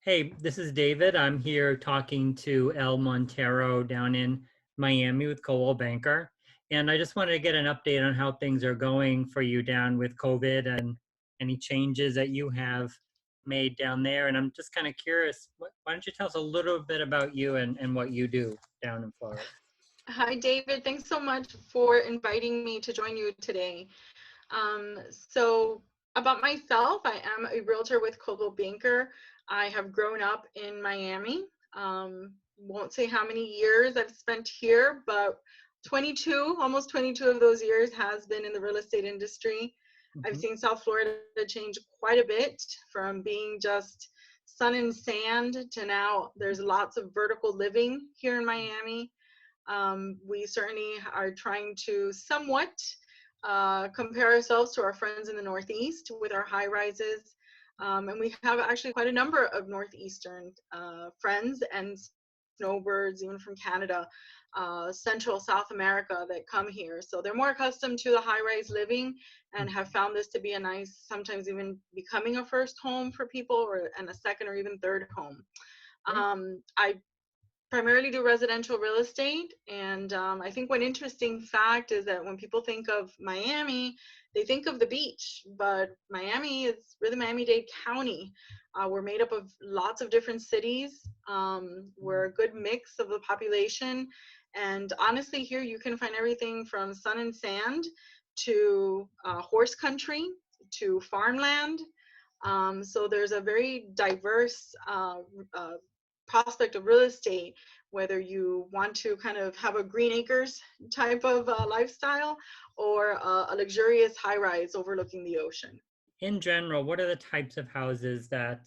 Hey, this is David. I'm here talking to Elle Montero down in Miami with Coldwell Banker. And I just wanted to get an update on how things are going for you down with COVID and any changes that you have made down there. And I'm just kind of curious, why don't you tell us a little bit about you and what you do down in Florida? Hi, David. Thanks so much for inviting me to join you today. So, about myself, I am a realtor with Coldwell Banker. I have grown up in Miami. Won't say how many years I've spent here, but 22, almost 22 of those years has been in the real estate industry. I've Mhm. seen South Florida change quite a bit from being just sun and sand to now there's lots of vertical living here in Miami. We certainly are trying to somewhat compare ourselves to our friends in the Northeast with our high rises. And we have actually quite a number of Northeastern friends and snowbirds, even from Canada, Central South America, that come here. So they're more accustomed to the high rise living and have found this to be a nice, sometimes even becoming a first home for people, or and a second or even third home. Great. I primarily do residential real estate. And I think one interesting fact is that when people think of Miami, they think of the beach, but Miami is really Miami-Dade County. We're made up of lots of different cities. We're a good mix of the population. And honestly, here you can find everything from sun and sand to horse country to farmland. So there's a very diverse prospect of real estate, whether you want to kind of have a green acres type of lifestyle or a luxurious high rise overlooking the ocean. In general, what are the types of houses that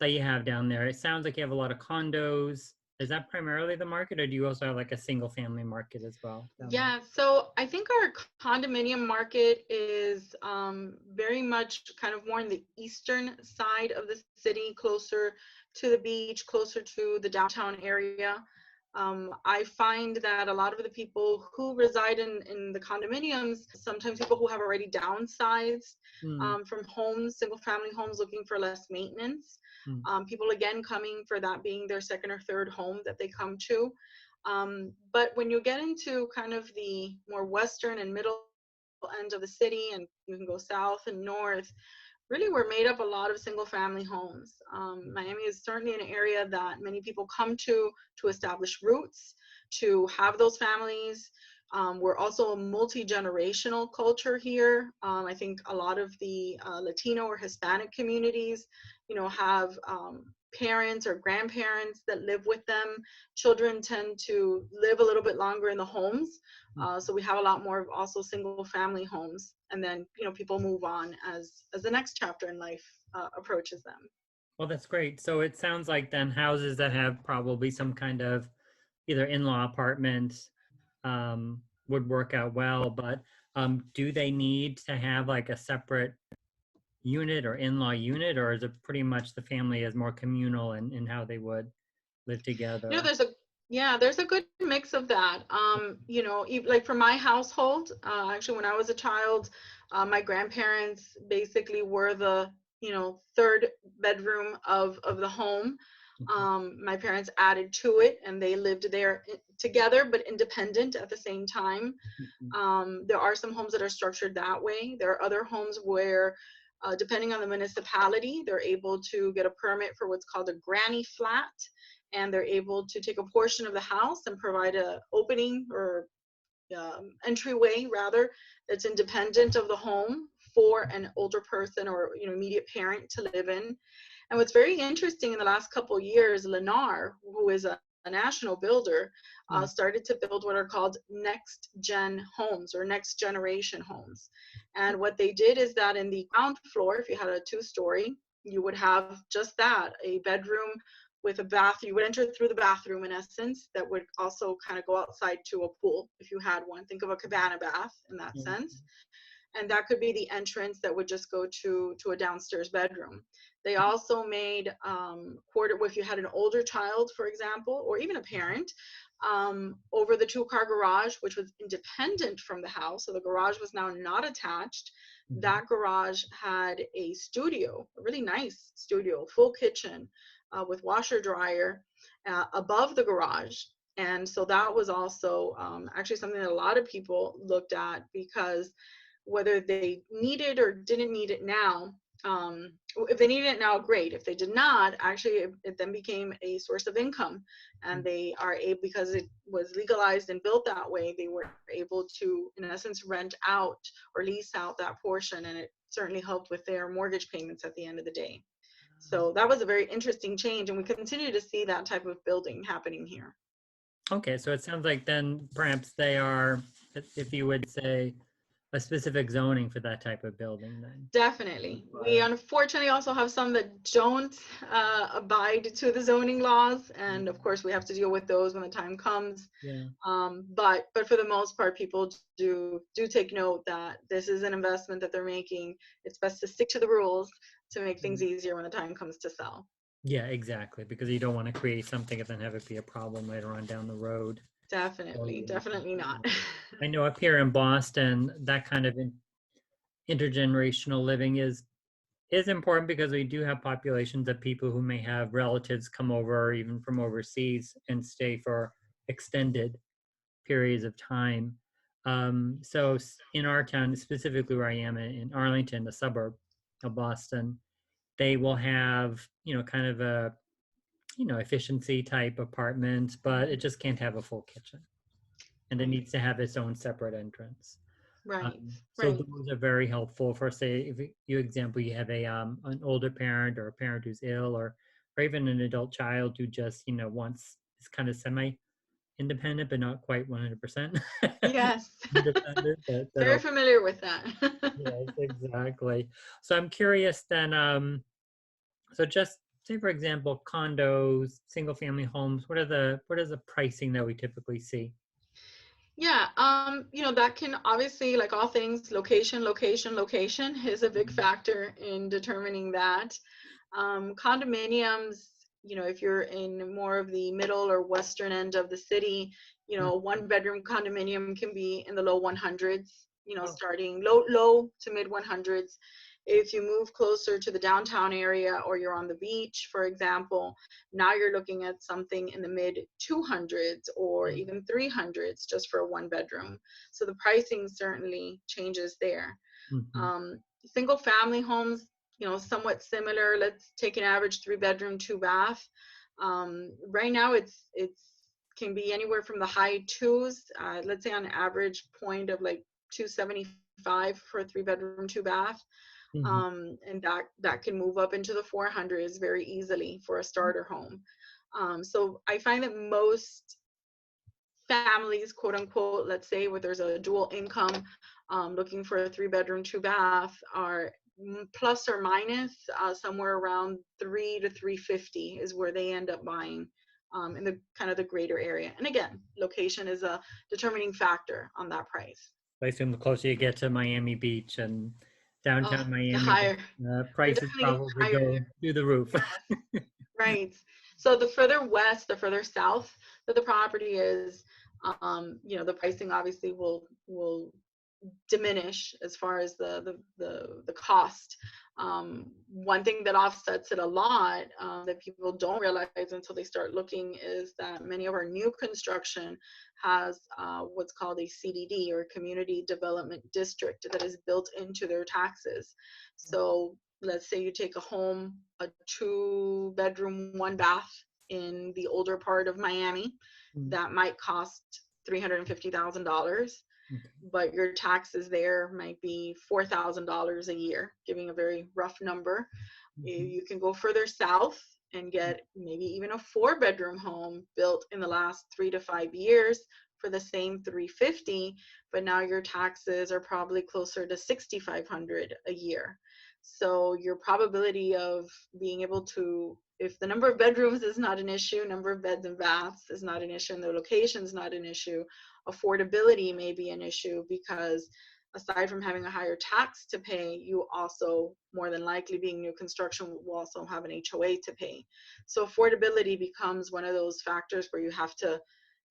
you have down there? It sounds like you have a lot of condos. Is that primarily the market, or do you also have like a single family market as well down there? Yeah, so I think our condominium market is very much kind of more in the eastern side of the city, closer to the beach, closer to the downtown area. I find that a lot of the people who reside in the condominiums, sometimes people who have already downsized Hmm. from homes, single family homes looking for less maintenance. Hmm. People again coming for that being their second or third home that they come to. But when you get into kind of the more western and middle end of the city, and you can go south and north, really we're made up a lot of single family homes. Miami is certainly an area that many people come to establish roots, to have those families. We're also a multi-generational culture here. I think a lot of the Latino or Hispanic communities, have parents or grandparents that live with them. Children tend to live a little bit longer in the homes. So we have a lot more of also single family homes, and then people move on as the next chapter in life approaches them. Well, that's great. So it sounds like then houses that have probably some kind of either in-law apartment would work out well, but do they need to have like a separate unit or in-law unit, or is it pretty much the family is more communal in how they would live You know, together? there's a yeah, there's a good mix of that. Like for my household, actually, when I was a child, my grandparents basically were the third bedroom of the home. Okay. My parents added to it, and they lived there together but independent at the same time. Mhm. There are some homes that are structured that way. There are other homes where, depending on the municipality, they're able to get a permit for what's called a granny flat, and they're able to take a portion of the house and provide a opening or entryway rather that's independent of the home for an older person or immediate parent to live in. And what's very interesting in the last couple of years, Lenoir, who is a national builder, Mm. started to build what are called next gen homes or next generation homes. And what they did is that in the ground floor, if you had a two-story, you would have just that, a bedroom with a bath. You would enter through the bathroom in essence, that would also kind of go outside to a pool if you had one. Think of a cabana bath in that Mm. sense. and that could be the entrance that would just go to a downstairs bedroom. They also made if you had an older child, for example, or even a parent, over the 2-car garage, which was independent from the house. So the garage was now not attached. That garage had a studio, a really nice studio, full kitchen with washer dryer above the garage. And so that was also actually something that a lot of people looked at, because whether they needed or didn't need it now, if they needed it now, great. If they did not, actually, it then became a source of income. And they are able, because it was legalized and built that way, they were able to, in essence, rent out or lease out that portion. And it certainly helped with their mortgage payments at the end of the day. So that was a very interesting change. And we continue to see that type of building happening here. Okay, so it sounds like then perhaps they are, if you would say, a specific zoning for that type of building then. Definitely. We unfortunately also have some that don't abide to the zoning laws, and of course we have to deal with those when the time comes. Yeah. But for the most part, people do take note that this is an investment that they're making. It's best to stick to the rules to make things easier when the time comes to sell. Yeah, exactly, because you don't want to create something and then have it be a problem later on down the road. Definitely, definitely not. I know up here in Boston, that kind of intergenerational living is important, because we do have populations of people who may have relatives come over even from overseas and stay for extended periods of time. So in our town, specifically where I am in Arlington, a suburb of Boston, they will have, kind of a, efficiency type apartment, but it just can't have a full kitchen. And it needs to have its own separate entrance. Right. So those are very helpful for, say, if you have an older parent or a parent who's ill, or even an adult child who just wants is kind of semi-independent but not quite 100% Yes. independent. Very familiar with that. Yes, exactly. So I'm curious then. So just say, for example, condos, single-family homes. What is the pricing that we typically see? Yeah, that can obviously, like all things, location is a big factor in determining that. Condominiums, if you're in more of the middle or western end of the city, one bedroom condominium can be in the low 100s, starting low to mid 100s. If you move closer to the downtown area, or you're on the beach, for example, now you're looking at something in the mid 200s or even 300s just for a 1-bedroom. So the pricing certainly changes there. Single family homes, somewhat similar. Let's take an average 3-bedroom, 2-bath. Right now it's can be anywhere from the high twos. Let's say on average point of like 275 for a 3-bedroom, 2-bath. And that can move up into the 400s very easily for a starter home. So I find that most families, quote unquote, let's say where there's a dual income, looking for a 3-bedroom, 2-bath, are plus or minus somewhere around 3 to 350 is where they end up buying in the kind of the greater area. And again, location is a determining factor on that price. I assume the closer you get to Miami Beach and downtown Miami, higher. prices probably go through the roof. Yes. Right. So the further west, the further south that the property is, the pricing obviously will diminish as far as the cost. One thing that offsets it a lot, that people don't realize until they start looking, is that many of our new construction has what's called a CDD, or Community Development District, that is built into their taxes. So let's say you take a home, a 2-bedroom, 1-bath in the older part of Miami, that might cost $350,000. But your taxes there might be $4,000 a year, giving a very rough number. You can go further south and get maybe even a 4-bedroom home built in the last 3 to 5 years for the same $350, but now your taxes are probably closer to $6,500 a year. So your probability of being able to, if the number of bedrooms is not an issue, number of beds and baths is not an issue, and the location is not an issue, affordability may be an issue, because aside from having a higher tax to pay, you also, more than likely being new construction, will also have an HOA to pay. So affordability becomes one of those factors where you have to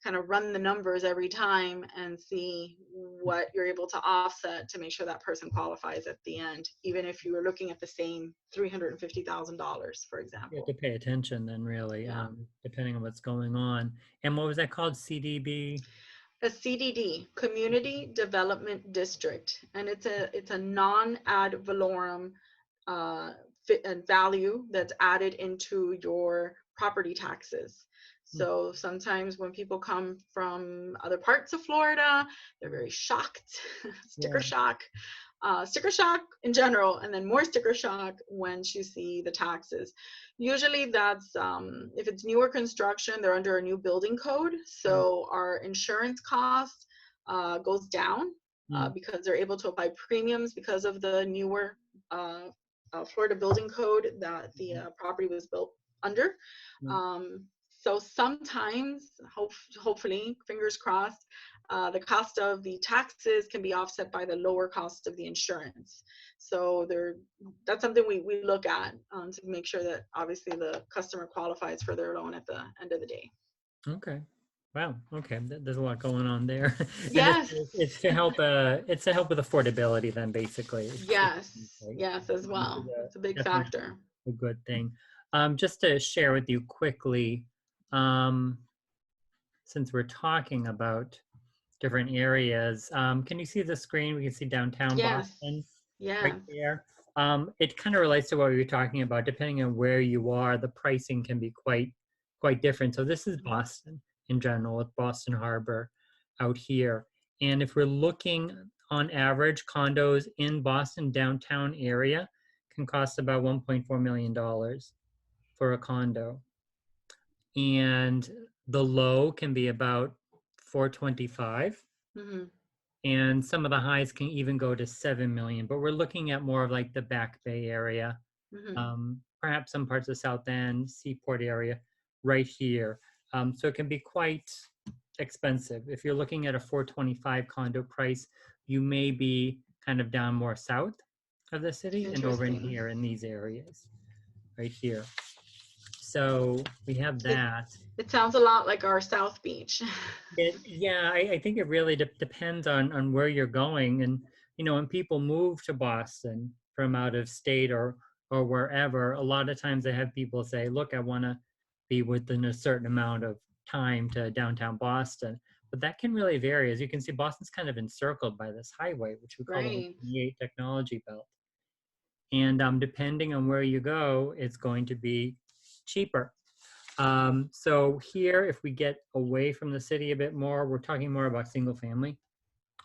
kind of run the numbers every time and see what you're able to offset to make sure that person qualifies at the end, even if you were looking at the same $350,000, for You have example. to pay attention then, really, Yeah. depending on what's going on. And what was that called? CDB? A CDD, Community Development District, and it's a non-ad valorem value that's added into your property taxes. Hmm. So sometimes when people come from other parts of Florida, they're very shocked, Yeah. sticker shock in general, and then more sticker shock when you see the taxes. Usually that's if it's newer construction, they're under a new building code, Mm, so our insurance cost goes down mm, because they're able to apply premiums because of the newer Florida building code that the mhm, property was built under. mm. Um, so sometimes, hopefully, fingers crossed, the cost of the taxes can be offset by the lower cost of the insurance. So that's something we look at to make sure that obviously the customer qualifies for their loan at the end of the day. Okay. Wow. Okay. There's a lot going on there. And Yes, it's to help with affordability then basically. yes, Right? yes, as Which is well. It's a big definitely factor. a good thing. Just to share with you quickly, um, since we're talking about different areas, can you see the screen? We can see downtown Yes, Boston right yeah. there. It kind of relates to what we were talking about. Depending on where you are, the pricing can be quite different. So this is Boston in general, with Boston Harbor out here. And if we're looking on average, condos in Boston downtown area can cost about $1.4 million for a condo. And the low can be about 425, Hmm. and some of the highs can even go to 7 million, but we're looking at more of like the Back Bay area, Hmm. perhaps some parts of South End, Seaport area, right here. So it can be quite expensive. If you're looking at a 425 condo price, you may be kind of down more south of the city and over in Interesting. here in these areas, right here. So we have It that. it sounds a lot like our South Beach. Yeah, I think it really depends on where you're going. And, when people move to Boston from out of state or wherever, a lot of times I have people say, look, I want to be within a certain amount of time to downtown Boston. But that can really vary. As you can see, Boston's kind of encircled by this highway, which we call the Right. 28 Technology Belt. And depending on where you go, it's going to be cheaper. So here, if we get away from the city a bit more, we're talking more about single family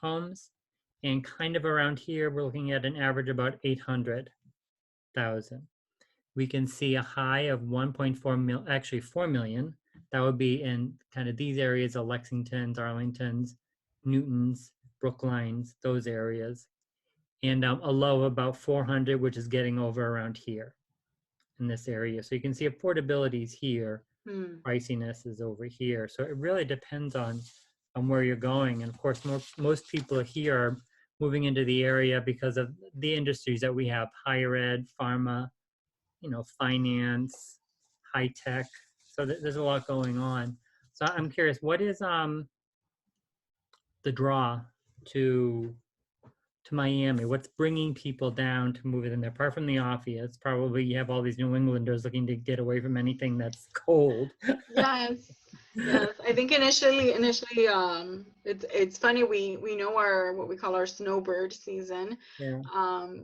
homes. And kind of around here, we're looking at an average about 800,000. We can see a high of 1.4 mil, actually 4 million. That would be in kind of these areas of Lexington's, Arlington's, Newton's, Brookline's, those areas. And a low of about 400, which is getting over around here in this area. So you can see affordability is here, Hmm. priciness is over here. So it really depends on where you're going. And of course, most people here are moving into the area because of the industries that we have: higher ed, pharma, finance, high tech. So there's a lot going on. So I'm curious, what is the draw to Miami? What's bringing people down to move in there? Apart from the obvious, probably you have all these New Englanders looking to get away from anything that's cold. Yes. Yes. I think initially, it's funny. We know our what we call our snowbird season, Yeah.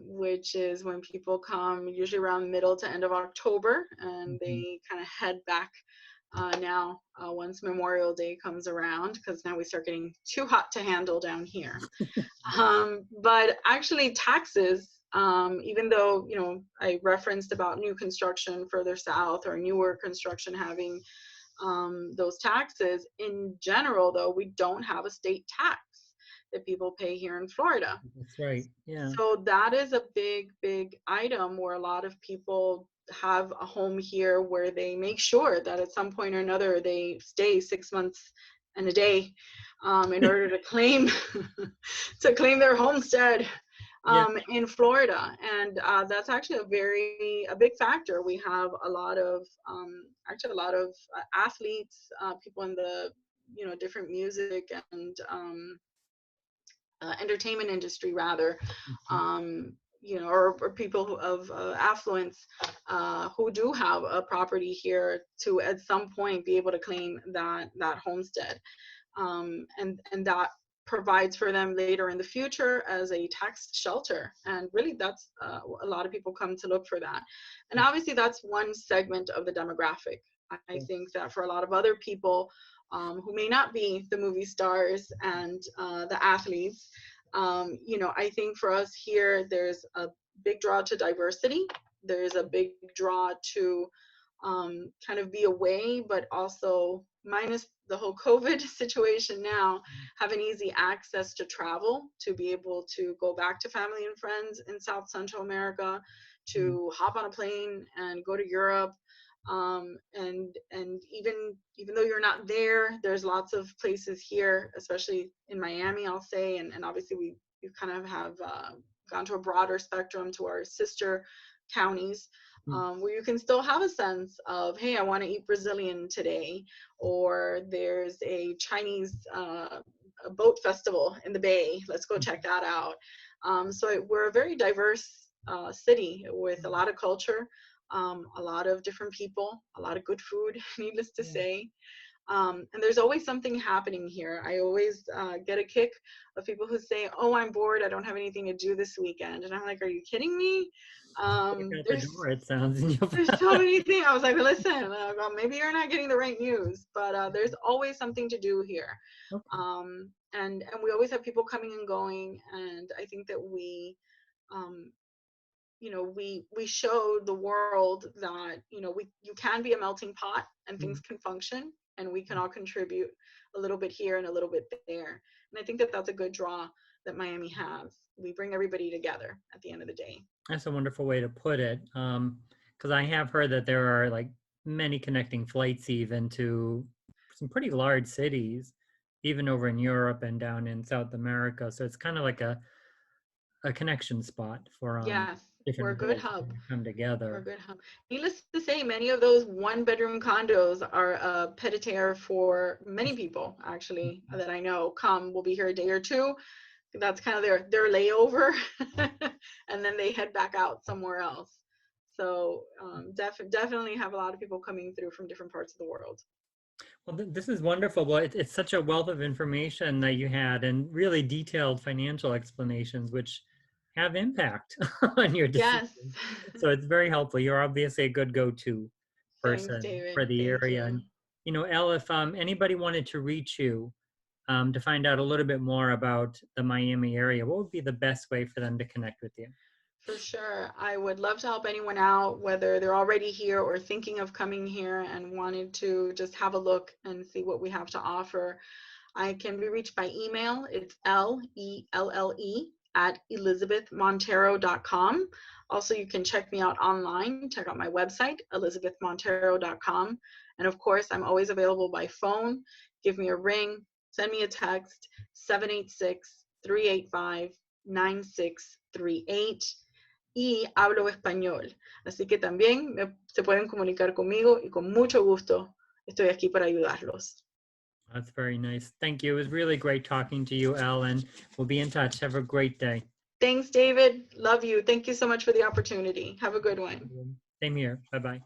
which is when people come usually around middle to end of October, and Mhm. they kind of head back now once Memorial Day comes around, because now we start getting too hot to handle down here. But actually, taxes, even though, I referenced about new construction further south or newer construction having those taxes, in general, though, we don't have a state tax that people pay here in Florida. That's right. Yeah. So that is a big, big item where a lot of people have a home here where they make sure that at some point or another they stay 6 months and a day in order to claim to claim their homestead Yeah. in Florida, and that's actually a big factor. We have a lot of actually a lot of athletes, people in the different music and entertainment industry rather, Mhm. or people of affluence who do have a property here to at some point be able to claim that homestead, and that provides for them later in the future as a tax shelter. And really, that's a lot of people come to look for that. And obviously, that's one segment of the demographic. I think that for a lot of other people who may not be the movie stars and the athletes, I think for us here, there's a big draw to diversity. There's a big draw to kind of be away, but also minus the whole COVID situation now, have an easy access to travel, to be able to go back to family and friends in South Central America, to hop on a plane and go to Europe. And even though you're not there, there's lots of places here, especially in Miami, I'll say, and obviously we kind of have gone to a broader spectrum to our sister counties, where you can still have a sense of, hey, I want to eat Brazilian today, or there's a Chinese a boat festival in the Bay. Let's go check that out. So we're a very diverse city with a lot of culture, a lot of different people, a lot of good food, needless to say. And there's always something happening here. I always get a kick of people who say, "Oh, I'm bored. I don't have anything to do this weekend." And I'm like, "Are you kidding me?" Walk out the door, it sounds. There's so many things. I was like, "Listen, maybe you're not getting the right news, but there's always something to do here." Okay. And we always have people coming and going. And I think that um, we show the world that you can be a melting pot and things can function, and we can all contribute a little bit here and a little bit there. And I think that that's a good draw that Miami has. We bring everybody together at the end of the day. That's a wonderful way to put it. Because I have heard that there are like many connecting flights even to some pretty large cities, even over in Europe and down in South America. So it's kind of like a connection spot for Yes, we're different a good worlds to hub. kind of come We're a together. good hub. Needless to say, many of those one-bedroom condos are a pied a terre for many people, actually, that I know. Will be here a day or two. That's kind of their layover, and then they head back out somewhere else. So definitely have a lot of people coming through from different parts of the world. Well, this is wonderful. Well, it's such a wealth of information that you had and really detailed financial explanations, which have impact on your decision. Yes. So it's very helpful. You're obviously a good go-to Thanks, person for David. the Thank area. you. And, Elle, if anybody wanted to reach you to find out a little bit more about the Miami area, what would be the best way for them to connect with you? For sure. I would love to help anyone out, whether they're already here or thinking of coming here and wanted to just have a look and see what we have to offer. I can be reached by email. It's LELLE at elizabethmontero.com. Also, you can check me out online. Check out my website, elizabethmontero.com. And of course, I'm always available by phone. Give me a ring, send me a text, 786-385-9638. Y hablo español. Así que también se pueden comunicar conmigo y con mucho gusto estoy aquí para ayudarlos. That's very nice. Thank you. It was really great talking to you, Elle, and we'll be in touch. Have a great day. Thanks, David. Love you. Thank you so much for the opportunity. Have a good one. Same here. Bye-bye.